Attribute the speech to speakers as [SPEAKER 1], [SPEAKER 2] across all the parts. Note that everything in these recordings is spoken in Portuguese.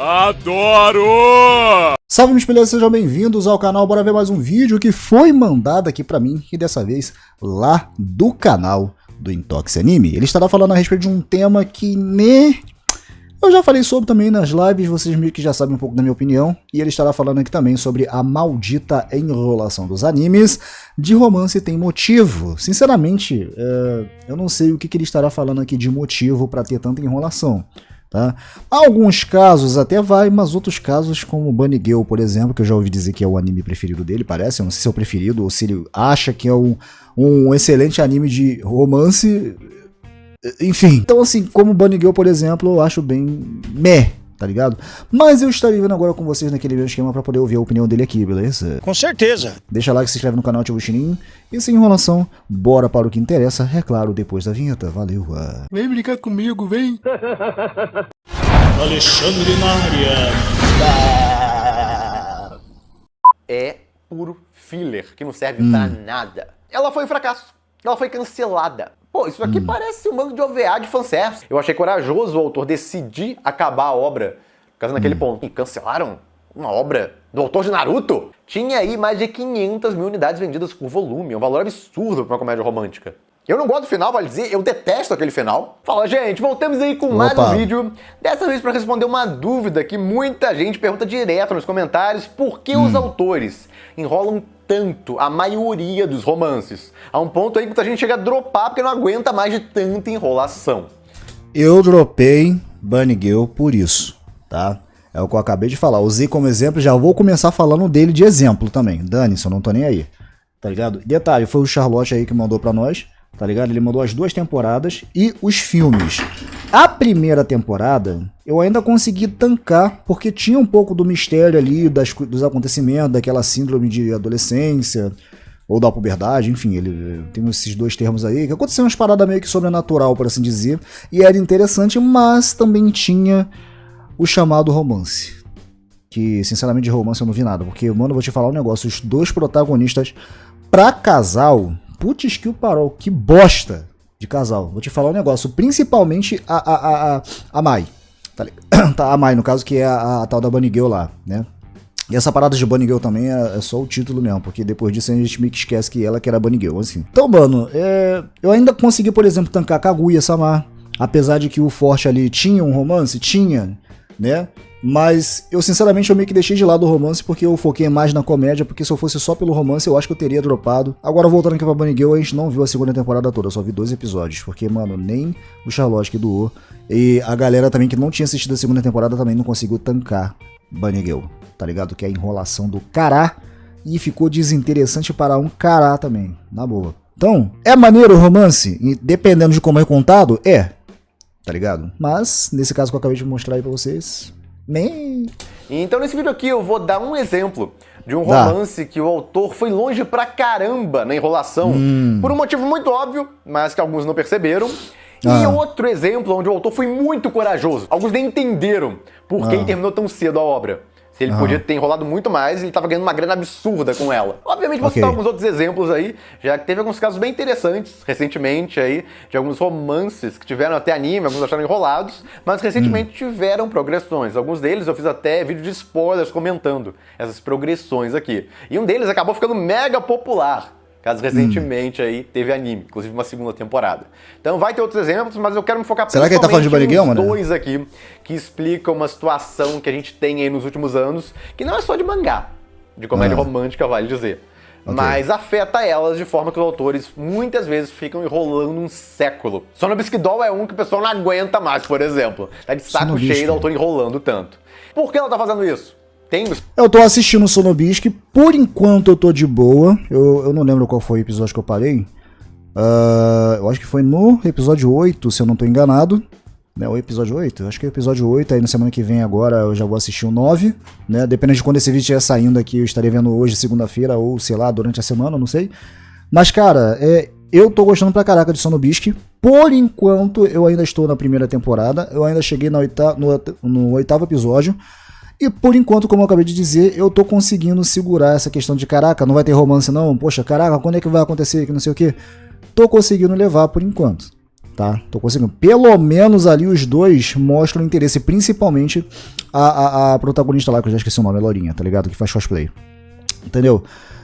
[SPEAKER 1] Adoro!
[SPEAKER 2] Salve, meus beleza, sejam bem-vindos ao canal. Bora ver mais um vídeo que foi mandado aqui pra mim, e dessa vez lá do canal do Intox Anime. Ele estará falando a respeito de um tema que, eu já falei sobre também nas lives, vocês meio que já sabem um pouco da minha opinião, e ele estará falando aqui também sobre a maldita enrolação dos animes de romance tem motivo. Sinceramente, eu não sei o que ele estará falando aqui de motivo para ter tanta enrolação. Tá? Alguns casos até vai, mas outros casos, como Bunny Girl, por exemplo, que eu já ouvi dizer que é o anime preferido dele, parece, eu não sei se é o preferido ou se ele acha que é um excelente anime de romance. Enfim, então assim, como Bunny Girl, por exemplo, eu acho bem tá ligado? Mas eu estarei vendo agora com vocês naquele mesmo esquema pra poder ouvir a opinião dele aqui, beleza?
[SPEAKER 3] Com certeza!
[SPEAKER 2] Deixa like, se inscreve no canal, ativa o sininho. E sem enrolação, bora para o que interessa, é claro, depois da vinheta. Valeu!
[SPEAKER 1] Vem brincar comigo, vem!
[SPEAKER 3] Alexandre na área!
[SPEAKER 4] É puro filler, que não serve pra nada. Ela foi um fracasso. Ela foi cancelada. Pô, isso aqui parece um bando de OVA de fanservice. Eu achei corajoso o autor decidir acabar a obra, por causa naquele ponto. E cancelaram uma obra do autor de Naruto? Tinha aí mais de 500 mil unidades vendidas por volume, um valor absurdo pra uma comédia romântica. Eu não gosto do final, vale dizer, eu detesto aquele final. Fala, gente, voltamos aí com mais um vídeo. Dessa vez pra responder uma dúvida que muita gente pergunta direto nos comentários. Por que os autores enrolam tanto a maioria dos romances? A um ponto aí que muita gente chega a dropar porque não aguenta mais de tanta enrolação.
[SPEAKER 2] Eu dropei Bunny Girl por isso, tá? É o que eu acabei de falar. Usei como exemplo, já vou começar falando dele de exemplo também. Dane-se, eu não tô nem aí. Tá ligado? Detalhe, foi o Charlotte aí que mandou pra nós. Tá ligado? Ele mandou as 2 temporadas e os filmes. A primeira temporada eu ainda consegui tancar, porque tinha um pouco do mistério ali, dos acontecimentos, daquela síndrome de adolescência, ou da puberdade, enfim, ele tem esses 2 termos aí, que aconteceu umas paradas meio que sobrenatural, por assim dizer, e era interessante, mas também tinha o chamado romance. Que, sinceramente, de romance eu não vi nada, porque, mano, eu vou te falar um negócio, os 2 protagonistas pra casal... Putz, que o parol, que bosta de casal. Vou te falar um negócio, principalmente a Mai. Tá, a Mai, no caso, que é a tal da Bunny Girl lá, né? E essa parada de Bunny Girl também é só o título mesmo, porque depois disso a gente meio que esquece que ela que era Bunny Girl, assim. Então, mano, eu ainda consegui, por exemplo, tancar Kaguya-sama, apesar de que o forte ali tinha um romance, tinha, né? Mas eu sinceramente eu meio que deixei de lado o romance porque eu foquei mais na comédia, porque se eu fosse só pelo romance eu acho que eu teria dropado. Agora voltando aqui pra Bunny Girl, a gente não viu a segunda temporada toda, eu só vi 2 episódios, porque mano, nem o Charlotte que doou e a galera também que não tinha assistido a segunda temporada também não conseguiu tancar Bunny Girl, tá ligado? Que é a enrolação do cará e ficou desinteressante para um cará também, na boa. Então, é maneiro o romance, e dependendo de como é contado, tá ligado? Mas, nesse caso que eu acabei de mostrar aí pra vocês...
[SPEAKER 4] Então nesse vídeo aqui eu vou dar um exemplo de um romance que o autor foi longe pra caramba na enrolação, por um motivo muito óbvio, mas que alguns não perceberam. E outro exemplo onde o autor foi muito corajoso. Alguns nem entenderam por que ele terminou tão cedo a obra. Se ele podia ter enrolado muito mais, ele estava ganhando uma grana absurda com ela. Obviamente vou citar alguns outros exemplos aí, já que teve alguns casos bem interessantes recentemente aí, de alguns romances que tiveram até anime, alguns acharam enrolados, mas recentemente tiveram progressões. Alguns deles eu fiz até vídeo de spoilers comentando essas progressões aqui. E um deles acabou ficando mega popular. Caso recentemente aí teve anime, inclusive uma segunda temporada. Então vai ter outros exemplos, mas eu quero me focar principalmente nos 2 aqui, que explicam uma situação que a gente tem aí nos últimos anos, que não é só de mangá, de comédia romântica, vale dizer. Mas afeta elas de forma que os autores muitas vezes ficam enrolando um século. Sonobisque Doll é um que o pessoal não aguenta mais, por exemplo. Tá de saco cheio do autor enrolando tanto. Por que ela tá fazendo isso?
[SPEAKER 2] Eu tô assistindo o Sonobisque, por enquanto eu tô de boa, eu não lembro qual foi o episódio que eu parei, eu acho que foi no episódio 8, se eu não tô enganado, né, o episódio 8, acho que é o episódio 8, aí na semana que vem agora eu já vou assistir o 9, né, dependendo de quando esse vídeo estiver saindo aqui, eu estarei vendo hoje, segunda-feira, ou sei lá, durante a semana, não sei, mas cara, eu tô gostando pra caraca de Sonobisque, por enquanto eu ainda estou na primeira temporada, eu ainda cheguei no 8º episódio. E por enquanto, como eu acabei de dizer, eu tô conseguindo segurar essa questão de caraca, não vai ter romance não, poxa, caraca, quando é que vai acontecer, que não sei o que. Tô conseguindo levar por enquanto, tá? Tô conseguindo. Pelo menos ali os dois mostram interesse, principalmente a protagonista lá, que eu já esqueci o nome, a Lorinha, tá ligado? Que faz cosplay. Entendeu?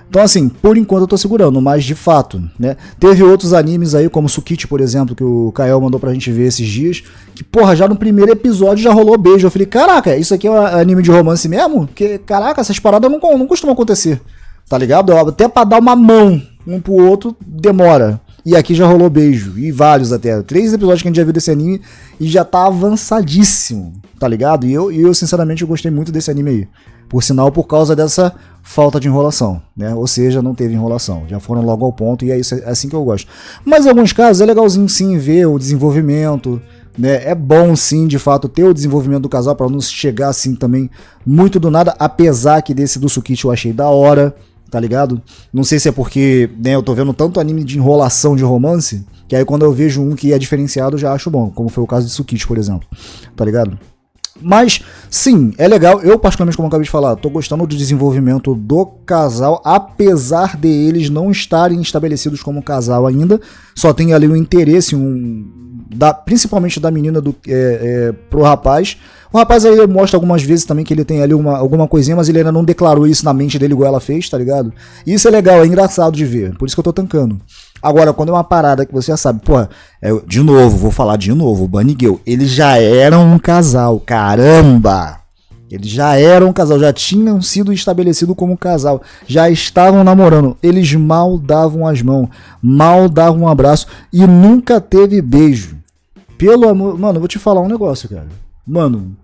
[SPEAKER 2] Então, assim, por enquanto eu tô segurando, mas de fato, né? Teve outros animes aí, como Tsukiji, por exemplo, que o Kael mandou pra gente ver esses dias, que, porra, já no primeiro episódio já rolou beijo. Eu falei, caraca, isso aqui é um anime de romance mesmo? Porque, caraca, essas paradas não costumam acontecer, tá ligado? Até pra dar uma mão um pro outro, demora. E aqui já rolou beijo, e vários até. 3 episódios que a gente já viu desse anime e já tá avançadíssimo, tá ligado? E eu sinceramente, eu gostei muito desse anime aí. Por sinal, por causa dessa falta de enrolação, né? Ou seja, não teve enrolação. Já foram logo ao ponto e é isso, é assim que eu gosto. Mas em alguns casos é legalzinho sim ver o desenvolvimento, né? É bom sim, de fato, ter o desenvolvimento do casal para não chegar assim também muito do nada, apesar que desse do Tsukiji eu achei da hora, tá ligado? Não sei se é porque, né, eu tô vendo tanto anime de enrolação de romance, que aí quando eu vejo um que é diferenciado eu já acho bom, como foi o caso de Tsukiji, por exemplo, tá ligado? Mas, sim, é legal. Eu, particularmente, como eu acabei de falar, tô gostando do desenvolvimento do casal, apesar de eles não estarem estabelecidos como casal ainda. Só tem ali um interesse, principalmente da menina pro rapaz. O rapaz aí mostra algumas vezes também que ele tem ali alguma coisinha, mas ele ainda não declarou isso na mente dele igual ela fez, tá ligado? E isso é legal, é engraçado de ver, por isso que eu tô tancando. Agora, quando é uma parada que você já sabe, porra, de novo, vou falar de novo, o Bunny Girl, eles já eram um casal, caramba! Eles já eram um casal, já tinham sido estabelecidos como casal, já estavam namorando, eles mal davam as mãos, mal davam um abraço e nunca teve beijo. Pelo amor... Mano, eu vou te falar um negócio, cara. Mano,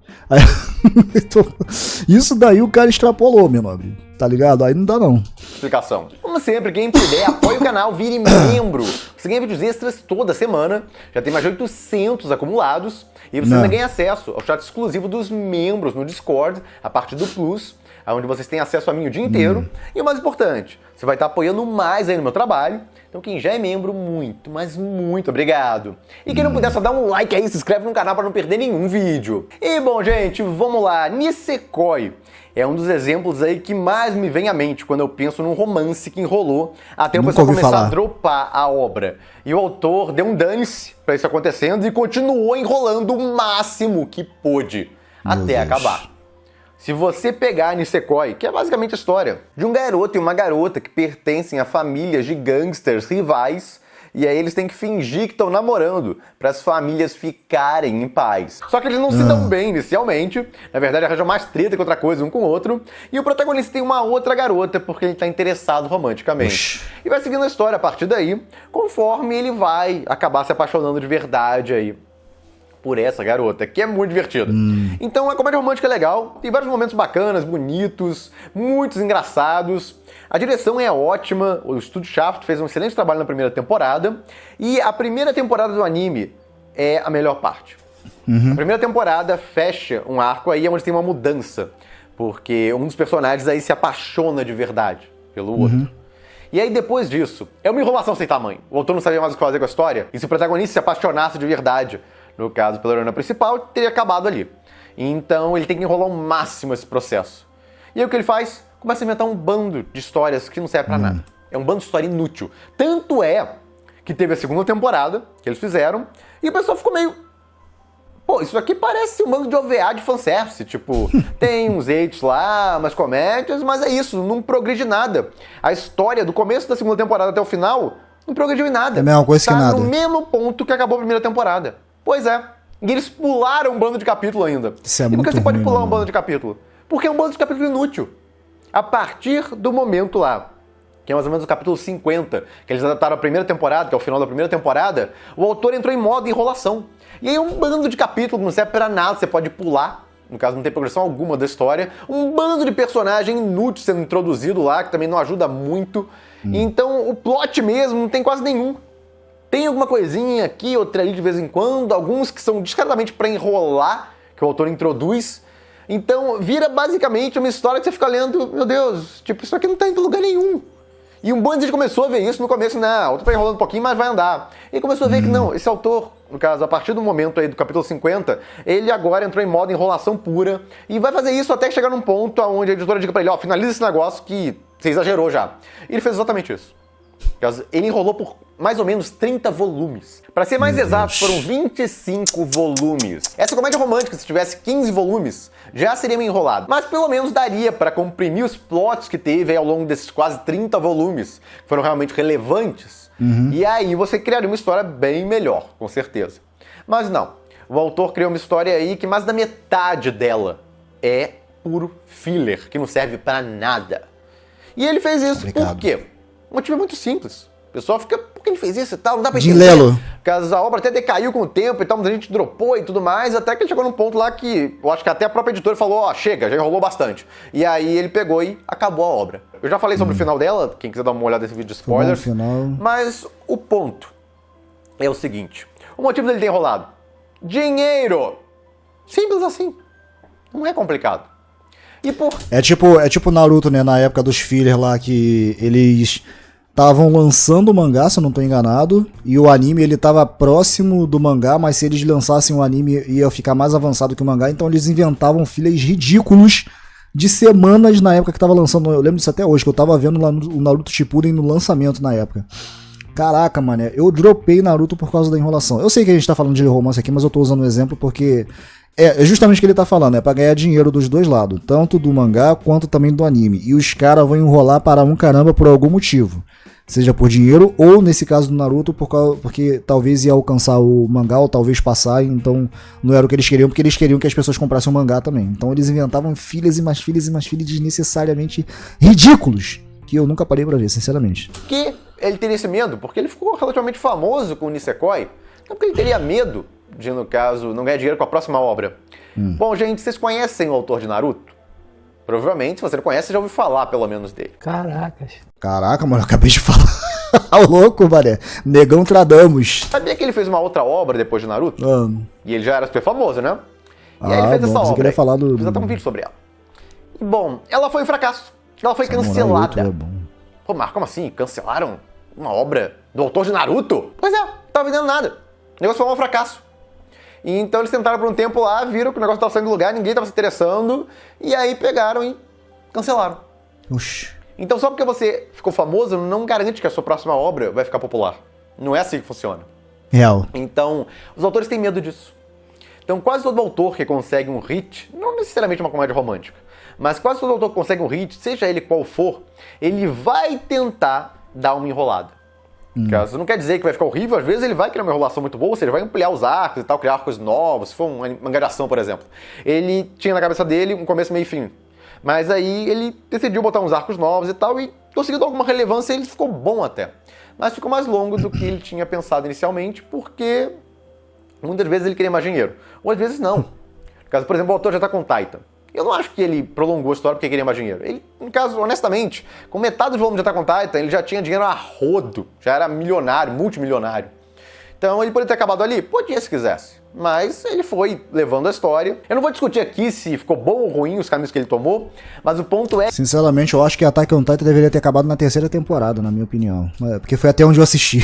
[SPEAKER 2] isso daí o cara extrapolou, meu nobre. Tá ligado? Aí não dá não.
[SPEAKER 4] Explicação. Como sempre, quem puder, apoie o canal, vire membro. Você ganha vídeos extras toda semana. Já tem mais de 800 acumulados. E você ainda ganha acesso ao chat exclusivo dos membros no Discord, a partir do Plus, onde vocês têm acesso a mim o dia inteiro. E o mais importante, você vai estar apoiando mais aí no meu trabalho. Então quem já é membro, muito, mas muito obrigado. E quem não puder, só dá um like aí, se inscreve no canal para não perder nenhum vídeo. E bom, gente, vamos lá. Nisekoi é um dos exemplos aí que mais me vem à mente quando eu penso num romance que enrolou até o pessoal começar a dropar a obra. E o autor deu um dane-se pra isso acontecendo e continuou enrolando o máximo que pôde até acabar. Se você pegar Nisekoi, que é basicamente a história de um garoto e uma garota que pertencem a famílias de gangsters rivais, e aí eles têm que fingir que estão namorando para as famílias ficarem em paz. Só que eles não se dão bem inicialmente, na verdade arranjam mais treta que outra coisa um com o outro, e o protagonista tem uma outra garota porque ele está interessado romanticamente. E vai seguindo a história a partir daí, conforme ele vai acabar se apaixonando de verdade aí por essa garota, que é muito divertida. Então a comédia romântica é legal, tem vários momentos bacanas, bonitos, muitos engraçados. A direção é ótima, o Estúdio Shaft fez um excelente trabalho na primeira temporada, e a primeira temporada do anime é a melhor parte. A primeira temporada fecha um arco aí onde tem uma mudança, porque um dos personagens aí se apaixona de verdade pelo outro. E aí depois disso, é uma enrolação sem tamanho. O autor não sabia mais o que fazer com a história, e se o protagonista se apaixonasse de verdade, no caso pela heroína principal, teria acabado ali. Então ele tem que enrolar ao máximo esse processo. E aí o que ele faz? Começa a inventar um bando de histórias que não serve pra nada. É um bando de história inútil. Tanto é que teve a segunda temporada, que eles fizeram, e o pessoal ficou meio... Pô, isso aqui parece um bando de OVA de fanservice. Tipo, tem uns hate lá, umas comédias, mas é isso, não progride nada. A história do começo da segunda temporada até o final não progrediu em nada.
[SPEAKER 2] É a mesma coisa que nada.
[SPEAKER 4] Tá no mesmo ponto que acabou a primeira temporada. Pois é. E eles pularam um bando de capítulo ainda.
[SPEAKER 2] Isso é
[SPEAKER 4] e por que você pode pular um
[SPEAKER 2] mano.
[SPEAKER 4] bando de capítulo? Porque é um bando de capítulo inútil. A partir do momento lá, que é mais ou menos o capítulo 50, que eles adaptaram a primeira temporada, que é o final da primeira temporada, o autor entrou em modo enrolação. E aí um bando de capítulo que não serve pra nada, você pode pular. No caso, não tem progressão alguma da história. Um bando de personagem inútil sendo introduzido lá, que também não ajuda muito. Então, o plot mesmo não tem quase nenhum. Tem alguma coisinha aqui, outra ali de vez em quando, alguns que são discretamente pra enrolar, que o autor introduz. Então, vira basicamente uma história que você fica lendo, meu Deus, tipo, isso aqui não tá indo em lugar nenhum. E um bando de gente começou a ver isso no começo, não, o autor tá enrolando um pouquinho, mas vai andar. E começou a ver que não, esse autor, no caso, a partir do momento aí do capítulo 50, ele agora entrou em modo enrolação pura, e vai fazer isso até chegar num ponto onde a editora diga pra ele, ó, finaliza esse negócio que você exagerou já. E ele fez exatamente isso. Ele enrolou por mais ou menos 30 volumes. Para ser mais exato, foram 25 volumes. Essa comédia romântica, se tivesse 15 volumes, já seria meio enrolado. Mas pelo menos daria para comprimir os plots que teve aí ao longo desses quase 30 volumes, que foram realmente relevantes. E aí você criaria uma história bem melhor, com certeza. Mas não. O autor criou uma história aí que mais da metade dela é puro filler, que não serve para nada. E ele fez isso por quê? O motivo é muito simples. O pessoal fica, por que ele fez isso e tal? Não dá pra entender.
[SPEAKER 2] Lelo.
[SPEAKER 4] Porque a obra até decaiu com o tempo e tal, muita gente dropou e tudo mais, até que ele chegou num ponto lá que eu acho que até a própria editora falou, ó, chega, já enrolou bastante. E aí ele pegou e acabou a obra. Eu já falei sobre o final dela, quem quiser dar uma olhada nesse vídeo de spoilers. Mas o ponto é o seguinte, o motivo dele ter enrolado. Dinheiro! Simples assim. Não é complicado. E por...
[SPEAKER 2] É tipo Naruto, né? Na época dos fillers lá, que eles estavam lançando o mangá, se eu não tô enganado, e o anime ele tava próximo do mangá, mas se eles lançassem o anime ia ficar mais avançado que o mangá, então eles inventavam fillers ridículos de semanas na época que tava lançando. Eu lembro disso até hoje, que eu tava vendo lá o Naruto Shippuden no lançamento na época. Caraca, mané, eu dropei Naruto por causa da enrolação. Eu sei que a gente tá falando de romance aqui, mas eu tô usando o exemplo porque é justamente o que ele tá falando, é pra ganhar dinheiro dos dois lados, tanto do mangá quanto também do anime. E os caras vão enrolar para um caramba por algum motivo. Seja por dinheiro ou, nesse caso do Naruto, porque talvez ia alcançar o mangá ou talvez passar, então não era o que eles queriam, porque eles queriam que as pessoas comprassem o mangá também. Então eles inventavam filhas e mais filhas e mais filhas desnecessariamente ridículos, que eu nunca parei pra ver, sinceramente.
[SPEAKER 4] Que ele teria esse medo? Porque ele ficou relativamente famoso com o Nisekoi. Não porque ele teria medo de, no caso, não ganhar dinheiro com a próxima obra. Bom, gente, vocês conhecem o autor de Naruto? Provavelmente, se você não conhece, já ouviu falar, pelo menos, dele.
[SPEAKER 2] Caraca, mano, eu acabei de falar. Louco, mané. Negão Tradamos.
[SPEAKER 4] Sabia que ele fez uma outra obra depois de Naruto? E ele já era super famoso, né? E aí ele fez essa obra. Fiz até um vídeo sobre ela. E, bom, ela foi um fracasso. Ela foi cancelada. Pô, mas como assim? Cancelaram uma obra do autor de Naruto? Pois é, não tava vendendo nada. O negócio foi um fracasso. E então eles tentaram por um tempo lá, viram que o negócio tava saindo do lugar, ninguém tava se interessando, e aí pegaram e cancelaram.
[SPEAKER 2] Oxi.
[SPEAKER 4] Então só porque você ficou famoso não garante que a sua próxima obra vai ficar popular. Não é assim que funciona.
[SPEAKER 2] Real.
[SPEAKER 4] Então, os autores têm medo disso. Então quase todo autor que consegue um hit, não necessariamente uma comédia romântica, mas quase todo autor que consegue um hit, seja ele qual for, ele vai tentar dar uma enrolada. Isso não quer dizer que vai ficar horrível, às vezes ele vai criar uma enrolação muito boa, ou seja, ele vai ampliar os arcos e tal, criar arcos novos, se for uma mangá de ação, por exemplo. Ele tinha na cabeça dele um começo, meio e fim. Mas aí ele decidiu botar uns arcos novos e tal, e conseguiu dar alguma relevância e ele ficou bom até. Mas ficou mais longo do que ele tinha pensado inicialmente, porque muitas vezes ele queria mais dinheiro. Ou às vezes não. No caso, por exemplo, o autor já tá com Titan. Eu não acho que ele prolongou a história porque queria mais dinheiro. Ele, no caso, honestamente, com metade do volume de Attack on Titan, ele já tinha dinheiro a rodo. Já era milionário, multimilionário. Então ele poderia ter acabado ali? Podia, se quisesse. Mas ele foi levando a história. Eu não vou discutir aqui se ficou bom ou ruim os caminhos que ele tomou, mas o ponto é...
[SPEAKER 2] Sinceramente, eu acho que Attack on Titan deveria ter acabado na terceira temporada, na minha opinião. Porque foi até onde eu assisti.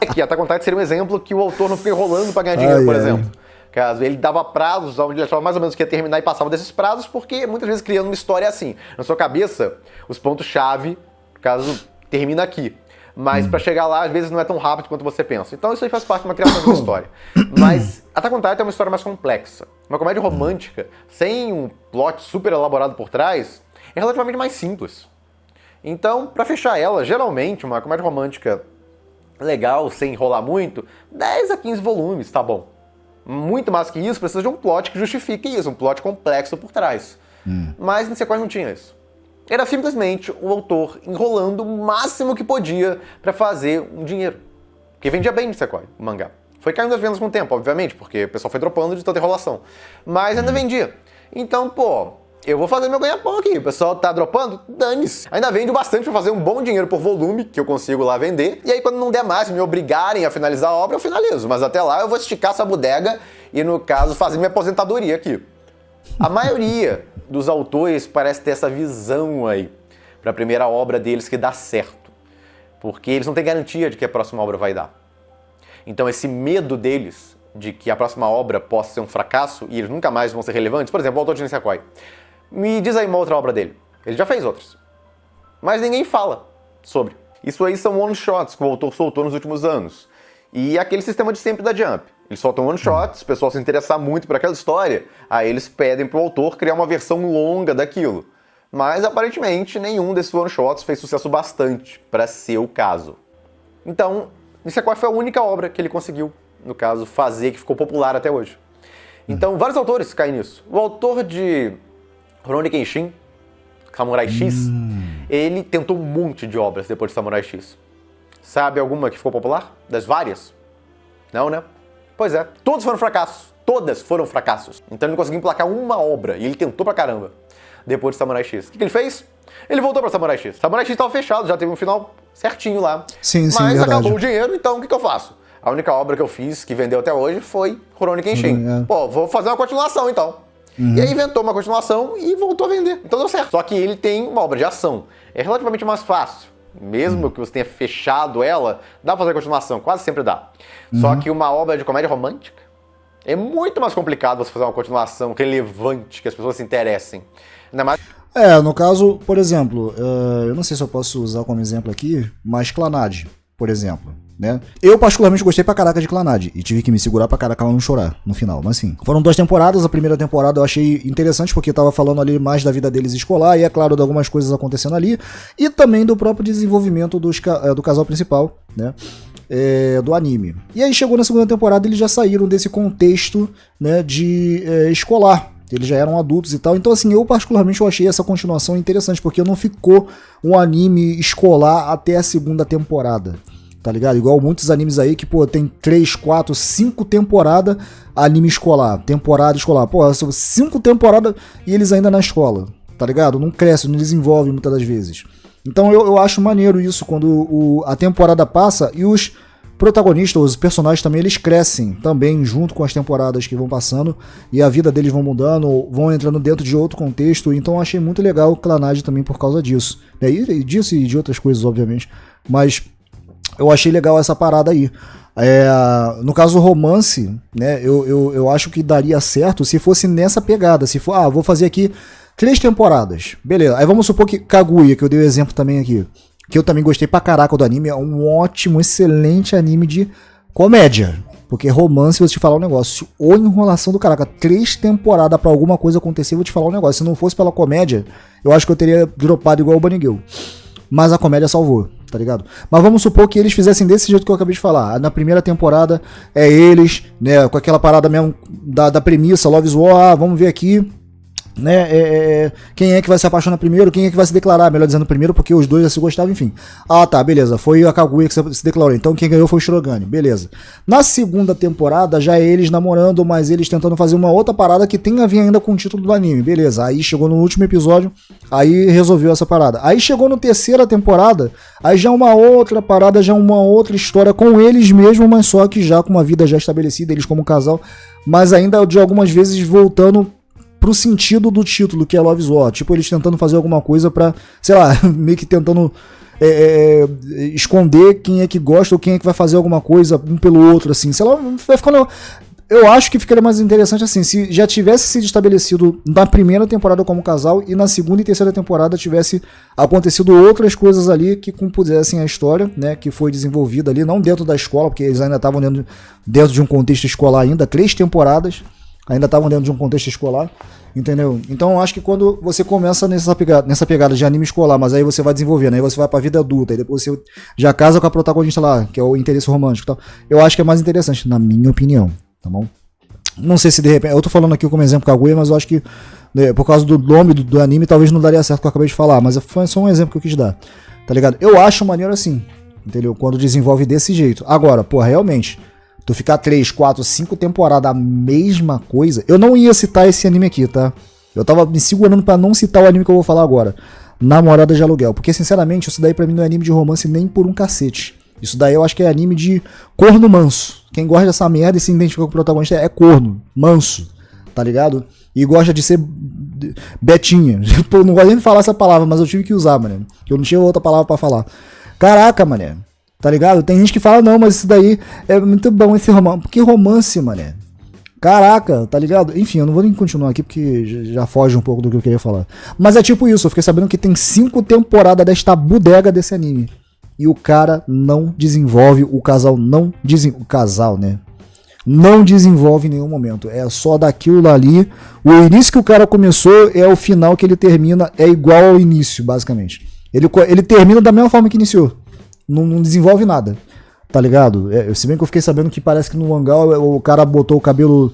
[SPEAKER 4] É que Attack on Titan seria um exemplo que o autor não ficou enrolando pra ganhar dinheiro, por exemplo. Caso ele dava prazos, onde ele achava mais ou menos que ia terminar e passava desses prazos, porque muitas vezes criando uma história assim. Na sua cabeça, os pontos-chave, caso termina aqui. Mas pra chegar lá, às vezes não é tão rápido quanto você pensa. Então isso aí faz parte de uma criação de uma história. Mas Attack on Titan é uma história mais complexa. Uma comédia romântica, sem um plot super elaborado por trás, é relativamente mais simples. Então, pra fechar ela, geralmente, uma comédia romântica legal, sem enrolar muito, 10 a 15 volumes, tá bom. Muito mais que isso, precisa de um plot que justifique isso, um plot complexo por trás. Mas Nisekoi não tinha isso. Era simplesmente o autor enrolando o máximo que podia pra fazer um dinheiro. Porque vendia bem Nisekoi, o mangá. Foi caindo as vendas com o tempo, obviamente, porque o pessoal foi dropando de tanta enrolação. Mas ainda vendia. Então, pô, eu vou fazer meu ganha-pão aqui. O pessoal tá dropando? Dane-se. Ainda vende bastante pra fazer um bom dinheiro por volume, que eu consigo lá vender. E aí, quando não der mais, me obrigarem a finalizar a obra, eu finalizo. Mas até lá, eu vou esticar essa bodega e, no caso, fazer minha aposentadoria aqui. A maioria dos autores parece ter essa visão aí pra primeira obra deles que dá certo. Porque eles não têm garantia de que a próxima obra vai dar. Então, esse medo deles de que a próxima obra possa ser um fracasso e eles nunca mais vão ser relevantes, por exemplo, o autor de Nisekoi. Me diz aí uma outra obra dele. Ele já fez outras. Mas ninguém fala sobre. Isso aí são one-shots que o autor soltou nos últimos anos. E é aquele sistema de sempre da Jump. Eles soltam one-shots, o pessoal se interessar muito por aquela história, aí eles pedem pro autor criar uma versão longa daquilo. Mas, aparentemente, nenhum desses one-shots fez sucesso bastante para ser o caso. Então, Nisekoi foi a única obra que ele conseguiu, no caso, fazer, que ficou popular até hoje. Então, vários autores caem nisso. O autor de Rurouni Kenshin, Samurai X, ele tentou um monte de obras depois de Samurai X. Sabe alguma que ficou popular? Das várias? Não, né? Pois é, todos foram fracassos. Todas foram fracassos. Então ele não conseguiu emplacar uma obra, e ele tentou pra caramba depois de Samurai X. O que ele fez? Ele voltou pra Samurai X. Samurai X estava fechado, já teve um final certinho lá.
[SPEAKER 2] Sim,
[SPEAKER 4] mas
[SPEAKER 2] verdade.
[SPEAKER 4] acabou o dinheiro, então o que eu faço? A única obra que eu fiz, que vendeu até hoje, foi Rurouni Kenshin. Pô, vou fazer uma continuação então. E aí inventou uma continuação e voltou a vender. Então deu certo. Só que ele tem uma obra de ação. É relativamente mais fácil. Mesmo que você tenha fechado ela, dá pra fazer a continuação. Quase sempre dá. Só que uma obra de comédia romântica é muito mais complicado você fazer uma continuação relevante, que as pessoas se interessem. Ainda mais...
[SPEAKER 2] No caso, por exemplo, eu não sei se eu posso usar como exemplo aqui, mas Clannad, por exemplo, né? Eu particularmente gostei pra caraca de Clannad e tive que me segurar pra caraca pra não chorar no final, mas sim. Foram 2 temporadas, a primeira temporada eu achei interessante porque tava falando ali mais da vida deles escolar e é claro de algumas coisas acontecendo ali e também do próprio desenvolvimento do casal principal, né? Do anime. E aí chegou na segunda temporada eles já saíram desse contexto, né, de escolar. Eles já eram adultos e tal. Então, assim, eu particularmente eu achei essa continuação interessante, porque não ficou um anime escolar até a segunda temporada, tá ligado? Igual muitos animes aí que, pô, tem 3, 4, 5 temporadas anime escolar, temporada escolar. Pô, são 5 temporadas e eles ainda na escola, tá ligado? Não cresce, não desenvolve muitas das vezes. Então eu acho maneiro isso, quando a temporada passa e os protagonistas, os personagens também, eles crescem também junto com as temporadas que vão passando e a vida deles vão mudando, vão entrando dentro de outro contexto, então eu achei muito legal o Clannad também por causa disso, né? E disso e de outras coisas, obviamente, mas eu achei legal essa parada aí. No caso romance, né, eu acho que daria certo se fosse nessa pegada, se for, vou fazer aqui 3 temporadas, beleza, aí vamos supor que Kaguya, que eu dei o exemplo também aqui, que eu também gostei pra caraca do anime, é um ótimo, excelente anime de comédia. Porque romance, vou te falar um negócio, ou enrolação do caraca, 3 temporadas pra alguma coisa acontecer, vou te falar um negócio, se não fosse pela comédia, eu acho que eu teria dropado igual o Bunny Girl. Mas a comédia salvou, tá ligado? Mas vamos supor que eles fizessem desse jeito que eu acabei de falar. Na primeira temporada é eles, né, com aquela parada mesmo da premissa, Love is War, vamos ver aqui, né, quem é que vai se apaixonar primeiro, quem é que vai se declarar, melhor dizendo primeiro, porque os dois já se gostavam, enfim. Tá, beleza, foi a Kaguya que se declarou, então quem ganhou foi o Shirogane, beleza. Na segunda temporada, já é eles namorando, mas eles tentando fazer uma outra parada que tem a ver ainda com o título do anime, beleza. Aí chegou no último episódio, aí resolveu essa parada. Aí chegou na terceira temporada, aí já uma outra parada, já uma outra história com eles mesmos, mas só que já com uma vida já estabelecida, eles como casal, mas ainda de algumas vezes voltando pro sentido do título, que é Love is War. Tipo, eles tentando fazer alguma coisa pra, sei lá, meio que tentando esconder quem é que gosta ou quem é que vai fazer alguma coisa um pelo outro, assim. Sei lá, vai ficando... Eu acho que ficaria mais interessante assim, se já tivesse sido estabelecido na primeira temporada como casal e na segunda e terceira temporada tivesse acontecido outras coisas ali que compusessem a história, né, que foi desenvolvida ali, não dentro da escola, porque eles ainda estavam dentro de um contexto escolar ainda, 3 temporadas, ainda estavam dentro de um contexto escolar, entendeu? Então eu acho que quando você começa nessa pegada de anime escolar, mas aí você vai desenvolvendo, aí você vai pra vida adulta, aí depois você já casa com a protagonista lá, que é o interesse romântico e tal, eu acho que é mais interessante, na minha opinião, tá bom? Não sei se de repente, eu tô falando aqui como exemplo Kaguya, mas eu acho que, né, por causa do nome do anime, talvez não daria certo o que eu acabei de falar, mas foi só um exemplo que eu quis dar, tá ligado? Eu acho maneiro assim, entendeu? Quando desenvolve desse jeito. Agora, pô, realmente... Tu ficar 3, 4, 5 temporadas a mesma coisa... Eu não ia citar esse anime aqui, tá? Eu tava me segurando pra não citar o anime que eu vou falar agora. Namorada de Aluguel. Porque, sinceramente, isso daí pra mim não é anime de romance nem por um cacete. Isso daí eu acho que é anime de corno manso. Quem gosta dessa merda e se identifica com o protagonista é corno, manso, tá ligado? E gosta de ser betinha. Eu não gosto nem de falar essa palavra, mas eu tive que usar, mano. Eu não tinha outra palavra pra falar. Caraca, mané. Tá ligado? Tem gente que fala, não, mas isso daí é muito bom esse romance. Que romance, mané? Caraca, tá ligado? Enfim, eu não vou nem continuar aqui porque já foge um pouco do que eu queria falar. Mas é tipo isso, eu fiquei sabendo que tem 5 temporadas desta bodega desse anime. e o cara não desenvolve, o casal não desenvolve, o casal, né? Não desenvolve em nenhum momento, é só daquilo ali, o início que o cara começou é o final que ele termina, é igual ao início, basicamente. Ele termina da mesma forma que iniciou, não desenvolve nada, tá ligado? Se bem que eu fiquei sabendo que parece que no mangá o cara botou o cabelo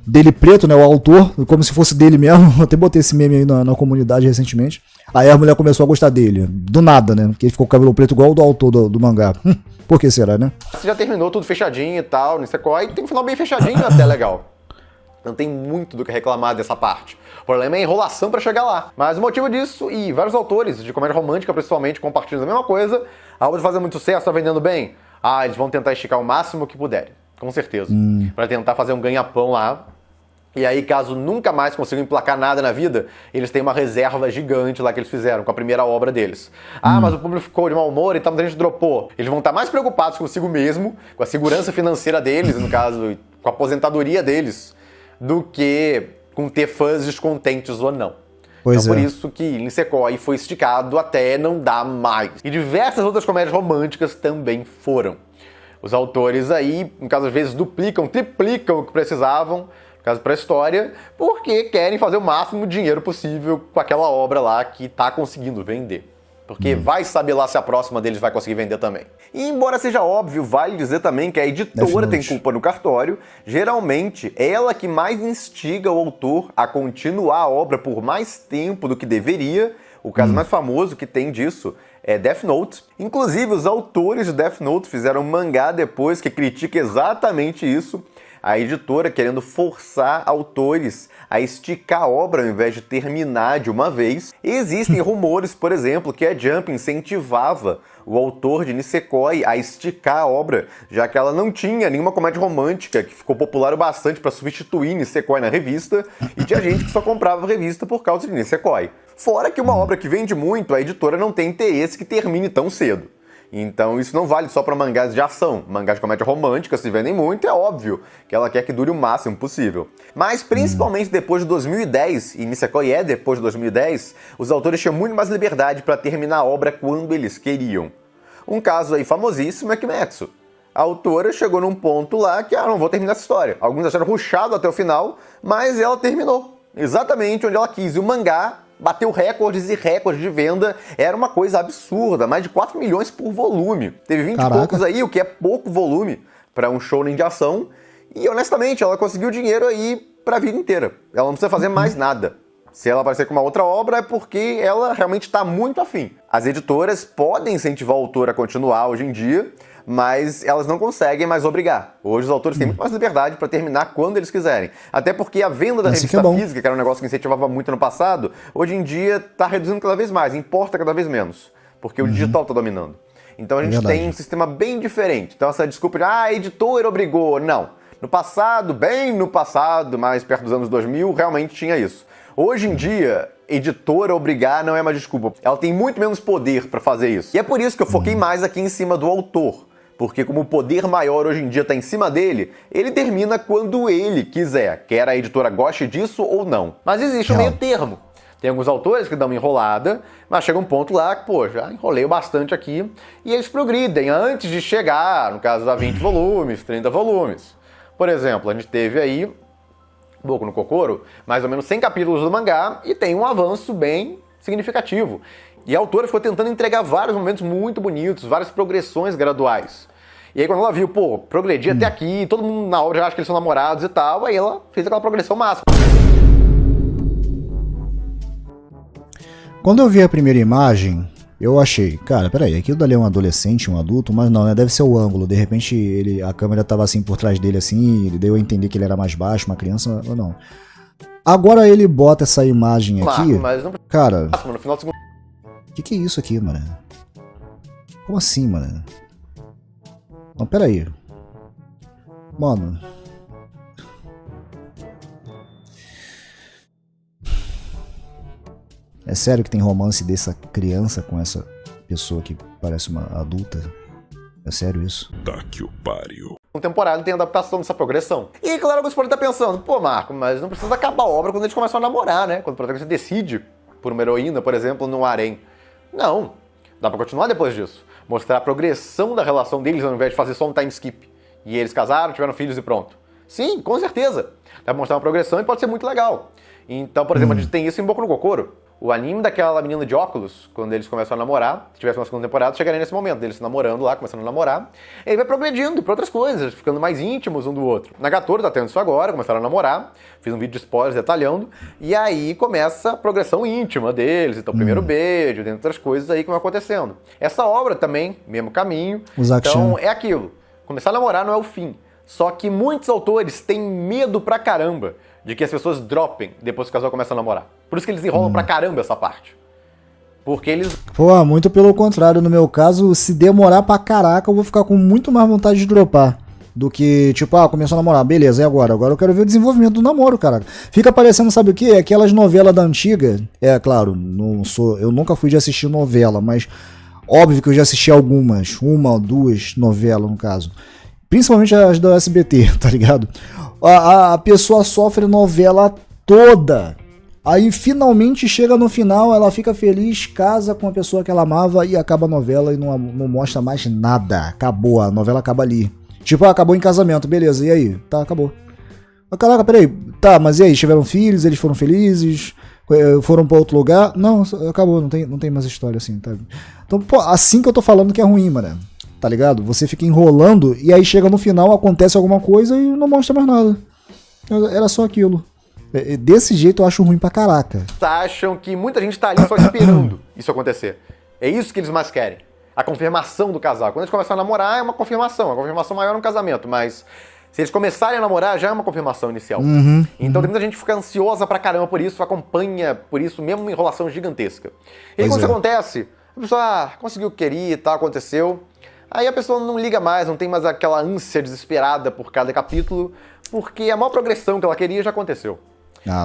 [SPEAKER 2] dele preto, né, o autor, como se fosse dele mesmo, eu até botei esse meme aí na comunidade recentemente. Aí a mulher começou a gostar dele, do nada, né, porque ele ficou com o cabelo preto igual o do autor do mangá. Por que será, né?
[SPEAKER 4] Você já terminou tudo fechadinho e tal, não sei qual, e tem um final bem fechadinho até legal. Não tem muito do que reclamar dessa parte. O problema é a enrolação pra chegar lá. Mas o motivo disso, e vários autores de comédia romântica, principalmente, compartilham a mesma coisa, a obra fazendo muito sucesso, tá vendendo bem, eles vão tentar esticar o máximo que puderem, com certeza. Pra tentar fazer um ganha-pão lá. E aí, caso nunca mais consigam emplacar nada na vida, eles têm uma reserva gigante lá que eles fizeram com a primeira obra deles. Mas o público ficou de mau humor e tal, muita gente dropou. Eles vão estar mais preocupados consigo mesmo, com a segurança financeira deles, no caso, com a aposentadoria deles, do que com ter fãs descontentes ou não.
[SPEAKER 2] Pois
[SPEAKER 4] então,
[SPEAKER 2] é.
[SPEAKER 4] por isso que Nisekoi foi esticado até não dar mais. E diversas outras comédias românticas também foram. Os autores aí, no caso, às vezes duplicam, triplicam o que precisavam, no caso, para a história, porque querem fazer o máximo de dinheiro possível com aquela obra lá que tá conseguindo vender. Porque vai saber lá se a próxima deles vai conseguir vender também. E embora seja óbvio, vale dizer também que a editora tem culpa no cartório. Geralmente, ela que mais instiga o autor a continuar a obra por mais tempo do que deveria. O caso mais famoso que tem disso é Death Note. Inclusive, os autores de Death Note fizeram um mangá depois que critica exatamente isso. A editora querendo forçar autores a esticar a obra ao invés de terminar de uma vez. E existem rumores, por exemplo, que a Jump incentivava o autor de Nisekoi a esticar a obra, já que ela não tinha nenhuma comédia romântica que ficou popular o bastante para substituir Nisekoi na revista, e tinha gente que só comprava a revista por causa de Nisekoi. Fora que uma obra que vende muito, a editora não tem interesse que termine tão cedo. Então isso não vale só para mangás de ação. Mangás de comédia romântica se vendem muito, é óbvio que ela quer que dure o máximo possível. Mas principalmente depois de 2010, e Nisekoi é depois de 2010, os autores tinham muito mais liberdade para terminar a obra quando eles queriam. Um caso aí famosíssimo é Kimetsu. A autora chegou num ponto lá que, não vou terminar essa história. Alguns acharam rushado até o final, mas ela terminou exatamente onde ela quis. E o mangá bateu recordes e recordes de venda, era uma coisa absurda, mais de 4 milhões por volume. Teve 20 e poucos aí, o que é pouco volume para um shounen de ação, e honestamente, ela conseguiu dinheiro aí para a vida inteira. Ela não precisa fazer mais nada. Se ela aparecer com uma outra obra é porque ela realmente está muito afim. As editoras podem incentivar o autor a continuar hoje em dia, mas elas não conseguem mais obrigar. Hoje os autores têm muito mais liberdade para terminar quando eles quiserem. Até porque a venda da revista física, que era um negócio que incentivava muito no passado, hoje em dia está reduzindo cada vez mais, importa cada vez menos, porque o digital está dominando. Então a gente tem um sistema bem diferente. Então essa desculpa de, a editora obrigou, não. No passado, bem no passado, mais perto dos anos 2000, realmente tinha isso. Hoje em dia, editora obrigar não é uma desculpa. Ela tem muito menos poder para fazer isso. E é por isso que eu foquei mais aqui em cima do autor. Porque como o poder maior hoje em dia está em cima dele, ele termina quando ele quiser, quer a editora goste disso ou não. Mas existe um meio termo. Tem alguns autores que dão uma enrolada, mas chega um ponto lá que, já enrolei bastante aqui, e eles progridem antes de chegar, no caso, a 20 volumes, 30 volumes. Por exemplo, a gente teve aí, Boku no Kokoro, mais ou menos 100 capítulos do mangá, e tem um avanço bem significativo. E a autora ficou tentando entregar vários momentos muito bonitos, várias progressões graduais. E aí quando ela viu, progredi até aqui, todo mundo na obra já acha que eles são namorados e tal, aí ela fez aquela progressão máxima.
[SPEAKER 2] Quando eu vi a primeira imagem, eu achei, cara, peraí, aquilo dali é um adolescente, um adulto, mas não, né, deve ser o ângulo, de repente a câmera tava assim por trás dele assim, ele deu a entender que ele era mais baixo, uma criança, ou não. Agora ele bota essa imagem aqui,
[SPEAKER 4] mas não...
[SPEAKER 2] cara,
[SPEAKER 4] no final do segundo...
[SPEAKER 2] que é isso aqui, mano? Como assim, mano? Não, peraí. Mano. É sério que tem romance dessa criança com essa pessoa que parece uma adulta? É sério isso?
[SPEAKER 1] Tá que o pariu.
[SPEAKER 4] Temporada tem adaptação dessa progressão. E claro, alguns podem estar pensando, Marco, mas não precisa acabar a obra quando eles começam a namorar, né? Quando o protagonista decide por uma heroína, por exemplo, no harém. Não, dá pra continuar depois disso. Mostrar a progressão da relação deles ao invés de fazer só um time skip. E eles casaram, tiveram filhos e pronto. Sim, com certeza. Dá pra mostrar uma progressão e pode ser muito legal. Então, por exemplo, a gente tem isso em Boku no Kokoro. O anime daquela menina de óculos, quando eles começam a namorar, se tivesse uma segunda temporada, chegaria nesse momento deles se namorando lá, começando a namorar. E ele vai progredindo pra outras coisas, ficando mais íntimos um do outro. Nagatoro tá tendo isso agora, começaram a namorar, fiz um vídeo de spoilers detalhando, e aí começa a progressão íntima deles, então primeiro beijo, dentre outras coisas aí que vão acontecendo. Essa obra também, mesmo caminho, então é aquilo. Começar a namorar não é o fim. Só que muitos autores têm medo pra caramba de que as pessoas dropem depois que o casal começa a namorar. Por isso que eles enrolam pra caramba essa parte. Porque eles...
[SPEAKER 2] Pô, muito pelo contrário. No meu caso, se demorar pra caraca, eu vou ficar com muito mais vontade de dropar. Do que, tipo, começou a namorar, beleza, e agora? Agora eu quero ver o desenvolvimento do namoro, caraca. Fica parecendo, sabe o quê? Aquelas novelas da antiga. É, claro, eu nunca fui de assistir novela, mas óbvio que eu já assisti algumas. Uma ou duas novelas, no caso. Principalmente as da SBT, tá ligado? A pessoa sofre novela toda. Aí finalmente chega no final, ela fica feliz, casa com a pessoa que ela amava e acaba a novela e não mostra mais nada. Acabou, a novela acaba ali. Tipo, acabou em casamento, beleza, e aí? Tá, acabou. Mas caraca, peraí, tá, mas e aí? Tiveram filhos, eles foram felizes, foram pra outro lugar? Não, acabou, não tem mais história assim, tá? Então, pô, assim que eu tô falando que é ruim, mano. Tá ligado? Você fica enrolando e aí chega no final, acontece alguma coisa e não mostra mais nada. Era só aquilo. Desse jeito eu acho ruim pra caraca.
[SPEAKER 4] Acham que muita gente tá ali só esperando isso acontecer. É isso que eles mais querem. A confirmação do casal. Quando eles começam a namorar, é uma confirmação. A confirmação maior é um casamento, mas se eles começarem a namorar, já é uma confirmação inicial. Então tem muita gente que fica ansiosa pra caramba por isso, acompanha por isso, mesmo uma enrolação gigantesca. E aí quando isso acontece, a pessoa conseguiu o que queria e tal, aconteceu. Aí a pessoa não liga mais, não tem mais aquela ânsia desesperada por cada capítulo, porque a maior progressão que ela queria já aconteceu.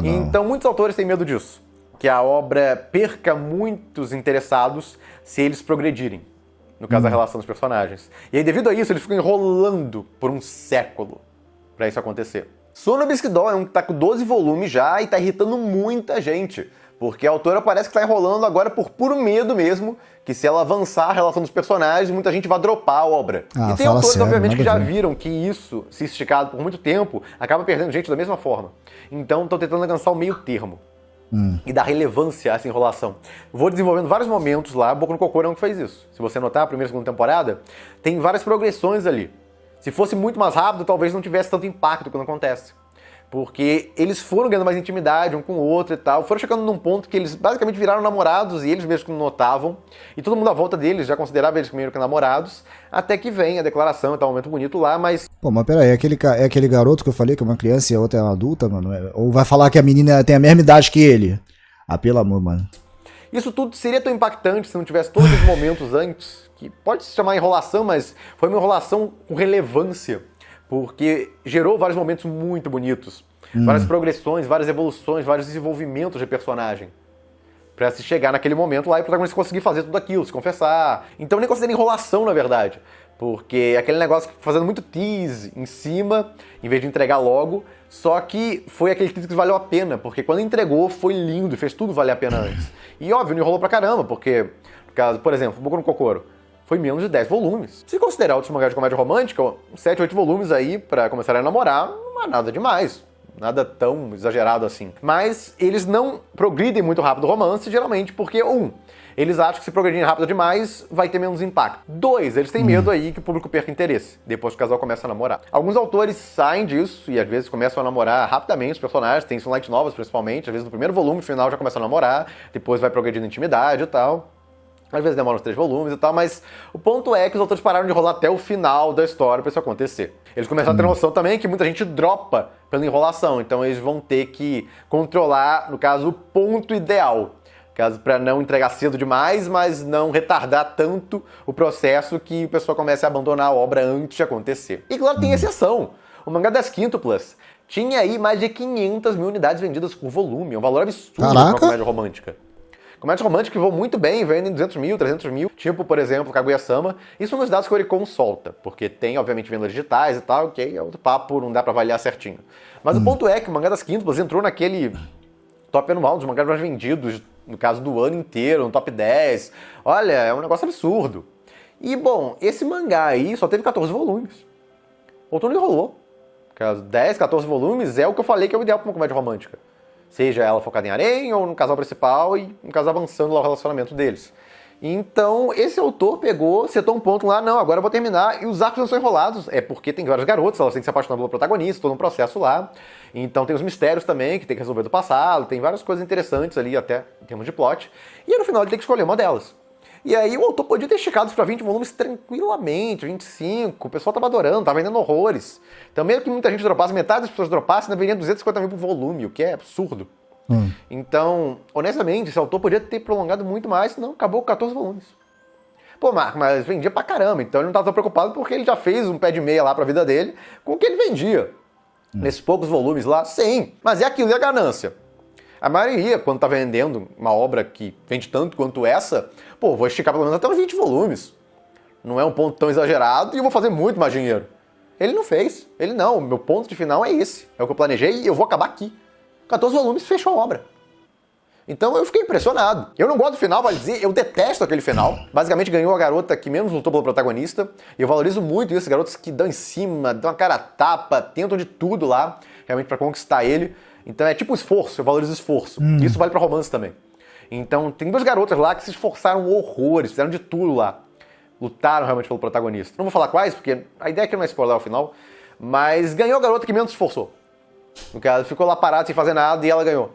[SPEAKER 4] Então muitos autores têm medo disso, que a obra perca muitos interessados se eles progredirem, no caso da relação dos personagens. E aí devido a isso eles ficam enrolando por um século pra isso acontecer. Sono Bisque Doll é um que tá com 12 volumes já e tá irritando muita gente. Porque a autora parece que tá enrolando agora por puro medo mesmo, que se ela avançar a relação dos personagens, muita gente vai dropar a obra. E tem autores, obviamente, que já viram que isso, se esticado por muito tempo, acaba perdendo gente da mesma forma. Então, estão tentando alcançar o meio termo. E dar relevância a essa enrolação. Vou desenvolvendo vários momentos lá, Boku no Kokoro é um que faz isso. Se você notar, a primeira e segunda temporada, tem várias progressões ali. Se fosse muito mais rápido, talvez não tivesse tanto impacto quando acontece. Porque eles foram ganhando mais intimidade um com o outro e tal, foram chegando num ponto que eles basicamente viraram namorados e eles mesmos não notavam, e todo mundo à volta deles já considerava eles meio que namorados, até que vem a declaração e tá um momento bonito lá, mas...
[SPEAKER 2] Pô, mas peraí, é aquele garoto que eu falei que é uma criança e a outra é uma adulta, mano? Ou vai falar que a menina tem a mesma idade que ele? Pelo amor, mano.
[SPEAKER 4] Isso tudo seria tão impactante se não tivesse todos os momentos antes, que pode se chamar enrolação, mas foi uma enrolação com relevância. Porque gerou vários momentos muito bonitos. Várias progressões, várias evoluções, vários desenvolvimentos de personagem. Pra se chegar naquele momento lá e o protagonista conseguir fazer tudo aquilo, se confessar. Então nem considero enrolação, na verdade. Porque aquele negócio fazendo muito tease em cima, em vez de entregar logo. Só que foi aquele tease que valeu a pena. Porque quando entregou, foi lindo e fez tudo valer a pena antes. E óbvio, não enrolou pra caramba. Porque, no caso, por exemplo, Boku no Kokoro. Foi menos de 10 volumes. Se considerar outros mangás de comédia romântica, 7, 8 volumes aí pra começar a namorar, não é nada demais. Nada tão exagerado assim. Mas eles não progridem muito rápido o romance, geralmente porque, eles acham que se progredirem rápido demais, vai ter menos impacto. 2, eles têm medo aí que o público perca interesse, depois que o casal começa a namorar. Alguns autores saem disso e às vezes começam a namorar rapidamente os personagens, tem light novels principalmente, às vezes no primeiro volume, no final já começa a namorar, depois vai progredindo intimidade e tal. Às vezes demora uns 3 volumes e tal, mas o ponto é que os autores pararam de rolar até o final da história pra isso acontecer. Eles começaram a ter noção também que muita gente dropa pela enrolação, então eles vão ter que controlar, no caso, o ponto ideal. Caso para não entregar cedo demais, mas não retardar tanto o processo que o pessoal comece a abandonar a obra antes de acontecer. E claro, tem exceção. O mangá das Quíntuplas tinha aí mais de 500 mil unidades vendidas por volume, é um valor absurdo para uma comédia romântica. Comédia romântica que voa muito bem, vende em 200 mil, 300 mil, tipo, por exemplo, Kaguya-sama. Isso são os dados que o Oricon solta, porque tem, obviamente, vendas digitais e tal, ok, é outro papo, não dá pra avaliar certinho. Mas o ponto é que o mangá das Quíntuplas entrou naquele top anual dos mangás mais vendidos, no caso do ano inteiro, no top 10. Olha, é um negócio absurdo. E, bom, esse mangá aí só teve 14 volumes. O autor não enrolou. 10, 14 volumes é o que eu falei que é o ideal para uma comédia romântica. Seja ela focada em harém ou no casal principal e no caso avançando lá o relacionamento deles. Então, esse autor pegou, setou um ponto lá, não, agora eu vou terminar, e os arcos não são enrolados, é porque tem várias garotas, elas têm que se apaixonar pelo protagonista, todo um processo lá. Então tem os mistérios também, que tem que resolver do passado, tem várias coisas interessantes ali, até em termos de plot. E aí, no final ele tem que escolher uma delas. E aí o autor podia ter esticado isso pra 20 volumes tranquilamente, 25, o pessoal tava adorando, tava vendendo horrores. Então mesmo que muita gente dropasse, metade das pessoas dropassem, ainda vendia 250 mil por volume, o que é absurdo. Então, honestamente, esse autor podia ter prolongado muito mais, não, acabou com 14 volumes. Pô, Marco, mas vendia pra caramba, então ele não tava tão preocupado porque ele já fez um pé de meia lá pra vida dele com o que ele vendia. Nesses poucos volumes lá, sim, mas é aquilo, e a ganância? A maioria, quando tá vendendo uma obra que vende tanto quanto essa, pô, vou esticar pelo menos até uns 20 volumes. Não é um ponto tão exagerado e eu vou fazer muito mais dinheiro. Ele não fez. Ele não, o meu ponto de final é esse. É o que eu planejei e eu vou acabar aqui. 14 volumes, fechou a obra. Então eu fiquei impressionado. Eu não gosto do final, vale dizer, eu detesto aquele final. Basicamente ganhou a garota que menos lutou pelo protagonista. E eu valorizo muito isso, garotas que dão em cima, dão a cara a tapa, tentam de tudo lá, realmente pra conquistar ele. Então é tipo esforço, eu valorizo esforço. Isso vale pra romance também. Então tem duas garotas lá que se esforçaram horrores, fizeram de tudo lá. Lutaram realmente pelo protagonista. Não vou falar quais, porque a ideia é que não é spoiler ao final. Mas ganhou a garota que menos se esforçou. No caso, ficou lá parado sem fazer nada e ela ganhou.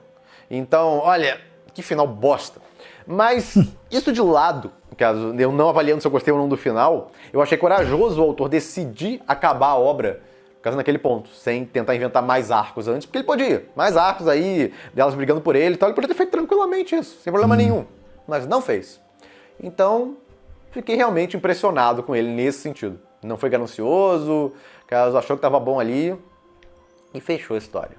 [SPEAKER 4] Então, olha, que final bosta. Mas isso de lado, no caso, eu não avaliando se eu gostei ou não do final, eu achei corajoso o autor decidir acabar a obra, no caso, naquele ponto, sem tentar inventar mais arcos antes, porque ele podia. Mais arcos aí, delas brigando por ele e tal, ele podia ter feito tranquilamente isso, sem problema nenhum. Mas não fez. Então, fiquei realmente impressionado com ele nesse sentido. Não foi ganancioso, caso achou que tava bom ali, e fechou a história.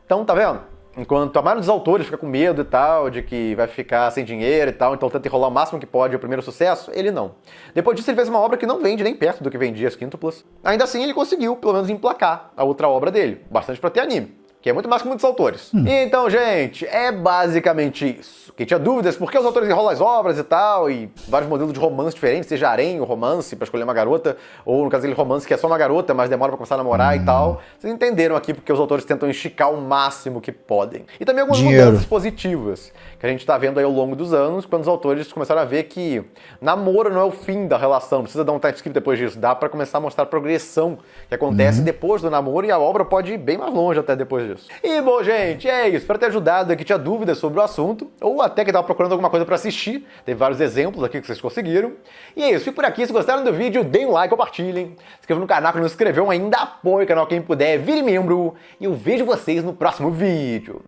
[SPEAKER 4] Então, tá vendo? Enquanto a maioria dos autores fica com medo e tal, de que vai ficar sem dinheiro e tal, então tenta enrolar o máximo que pode o primeiro sucesso, ele não. Depois disso ele fez uma obra que não vende nem perto do que vendia as quíntuplas. Ainda assim ele conseguiu, pelo menos, emplacar a outra obra dele, bastante pra ter anime, que é muito mais que muitos autores. Então, gente, é basicamente isso. Quem tinha dúvidas, por que os autores enrolam as obras e tal, e vários modelos de romance diferentes, seja harém ou romance pra escolher uma garota, ou no caso dele romance que é só uma garota, mas demora pra começar a namorar e tal. Vocês entenderam aqui porque os autores tentam esticar o máximo que podem. E também algumas mudanças positivas, que a gente tá vendo aí ao longo dos anos, quando os autores começaram a ver que namoro não é o fim da relação, não precisa dar um time skip depois disso, dá pra começar a mostrar a progressão que acontece depois do namoro, e a obra pode ir bem mais longe até depois disso. E bom, gente, é isso. Espero ter ajudado aqui, tinha dúvidas sobre o assunto, ou até que tava procurando alguma coisa pra assistir. Teve vários exemplos aqui que vocês conseguiram. E é isso, fico por aqui. Se gostaram do vídeo, deem um like, compartilhem. Se inscrevam no canal, que não se inscreveu ainda, apoie o canal quem puder, vire membro. E eu vejo vocês no próximo vídeo.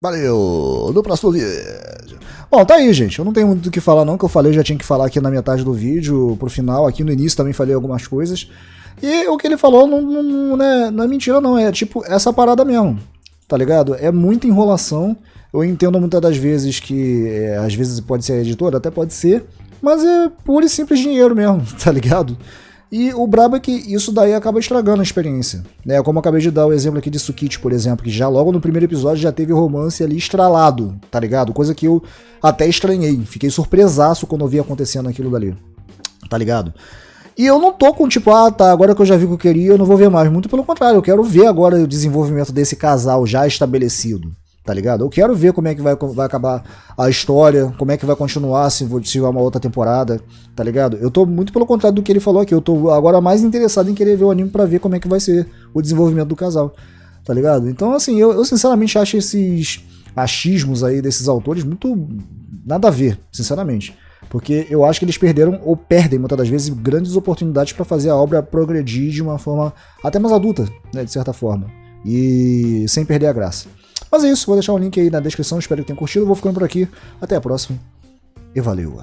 [SPEAKER 2] Valeu, no próximo vídeo. Bom, tá aí, gente. Eu não tenho muito o que falar não, que eu falei, já tinha que falar aqui na metade do vídeo, pro final. Aqui no início também falei algumas coisas. E o que ele falou não é mentira não, é tipo essa parada mesmo. Tá ligado? É muita enrolação. Eu entendo muitas das vezes que às vezes pode ser a editora, até pode ser, mas é puro e simples dinheiro mesmo, tá ligado? E o brabo é que isso daí acaba estragando a experiência, né? Como eu acabei de dar o exemplo aqui de Tsukiji, por exemplo, que já logo no primeiro episódio já teve romance ali estralado, tá ligado? Coisa que eu até estranhei, fiquei surpresaço quando eu vi acontecendo aquilo dali, tá ligado? E eu não tô com tipo, tá, agora que eu já vi o que eu queria, eu não vou ver mais. Muito pelo contrário, eu quero ver agora o desenvolvimento desse casal já estabelecido, tá ligado? Eu quero ver como é que vai acabar a história, como é que vai continuar se tiver uma outra temporada, tá ligado? Eu tô muito pelo contrário do que ele falou aqui, eu tô agora mais interessado em querer ver o anime pra ver como é que vai ser o desenvolvimento do casal, tá ligado? Então, assim, eu sinceramente acho esses achismos aí desses autores muito nada a ver, sinceramente. Porque eu acho que eles perderam, ou perdem muitas das vezes, grandes oportunidades para fazer a obra progredir de uma forma até mais adulta, né, de certa forma. E sem perder a graça. Mas é isso, vou deixar o link aí na descrição, espero que tenham curtido. Vou ficando por aqui, até a próxima e valeu!